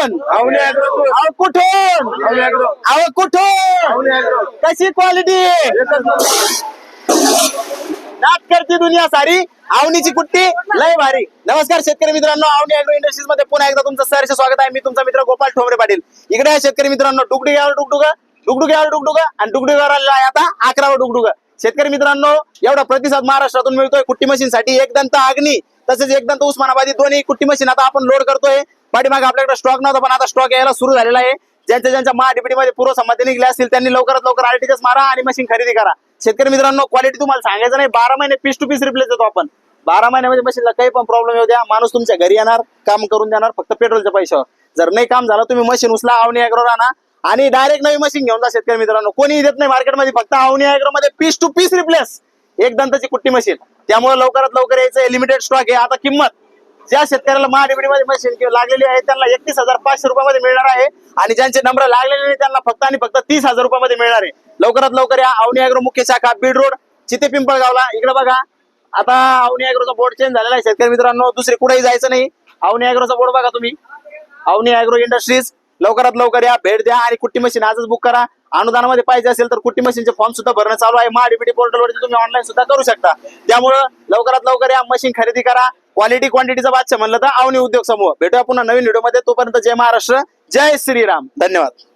अहो कुठून कशी क्वालिटी नाच करते दुनिया सारी आवनीची कुट्टी लय भारी. नमस्कार शेतकरी मित्रांनो, आवनी अॅग्रो इंडस्ट्रीज मध्ये पुन्हा एकदा तुमचं सहर्ष स्वागत आहे. मी तुमचा मित्र गोपाल ठोंबरे पाटील. इकडे आहे शेतकरी मित्रांनो डुगडुग्यावर डुगडुगा आणि डुगडुगावर आहे आता 11वा डुगडुगा. शेतकरी मित्रांनो, एवढा प्रतिसाद महाराष्ट्रातून मिळतोय कुट्टी मशीन साठी. एकदंत अग्नी तसेच एकदंत उस्मानाबादी दोन्ही कुट्टी मशीन आता आपण लोड करतोय. पाठीमागे आपल्याकडे स्टॉक नव्हता, पण आता स्टॉक यायला सुरू झालेला आहे. ज्यांच्या महाडीपीटी मध्ये पूर्व संमती निघले असतील त्यांनी लवकरात लवकर आरटीजीएस मारा आणि मशीन खरेदी करा. शेतकरी मित्रांनो, क्वालिटी तुम्हाला सांगायचं नाही, 12 महिने पीस टू पीस रिप्लेस देतो आपण. 12 महिन्यामध्ये मशीनला काही पण प्रॉब्लेम येऊ द्या, माणूस तुमच्या घरी येणार, काम करून देणार फक्त पेट्रोलच्या पैशावर. जर नाही काम झालं तुम्ही मशीन उचला, आवनी अॅग्रो आणा आणि डायरेक्ट नवी मशीन घेऊन जा. शेतकरी मित्रांनो, कोणी देत नाही मार्केटमध्ये, फक्त आवनी अॅग्रो मध्ये पीस टू पीस रिप्लेस एक दंताची कुट्टी मशीन. त्यामुळे लवकरात लवकर यायचं. लिमिटेड स्टॉक आहे. आता किंमत ज्या शेतकऱ्याला महाडीपीटी मध्ये मशीन लागलेली आहे त्यांना 31,500 रुपयामध्ये मिळणार आहे आणि ज्यांचे नंबर लागलेले नाही त्यांना फक्त आणि फक्त 30,000 रुपयामध्ये मिळणार आहे. लवकरात लवकर या. आवनी अॅग्रो मुख्य शाखा बीड रोड, चिते पिंपळगावला. इकडे बघा, आता आवनी अॅग्रोचा बोर्ड चेंज झालेला आहे. शेतकरी मित्रांनो, दुसरे कुठेही जायचं नाही. आवनी अॅग्रोचा बोर्ड बघा तुम्ही, आवनी अॅग्रो इंडस्ट्रीज. लवकरात लवकर या, भेट द्या आणि कुट्टी मशीन आजच बुक करा. अनुदानामध्ये पाहिजे असेल तर कुट्टी मशीनचे फॉर्म सुद्धा भरणं चालू आहे. महाडीपीटी पोर्टलवरती तुम्ही ऑनलाईन सुद्धा करू शकता. त्यामुळे लवकरात लवकर या, मशीन खरेदी करा. क्वालिटी क्वांटिटीचा बादशाह म्हणलं तर आवनी उद्योग समूह. भेटूया पुन्हा नवीन व्हिडिओ मध्ये. तोपर्यंत जय महाराष्ट्र, जय श्रीराम, धन्यवाद.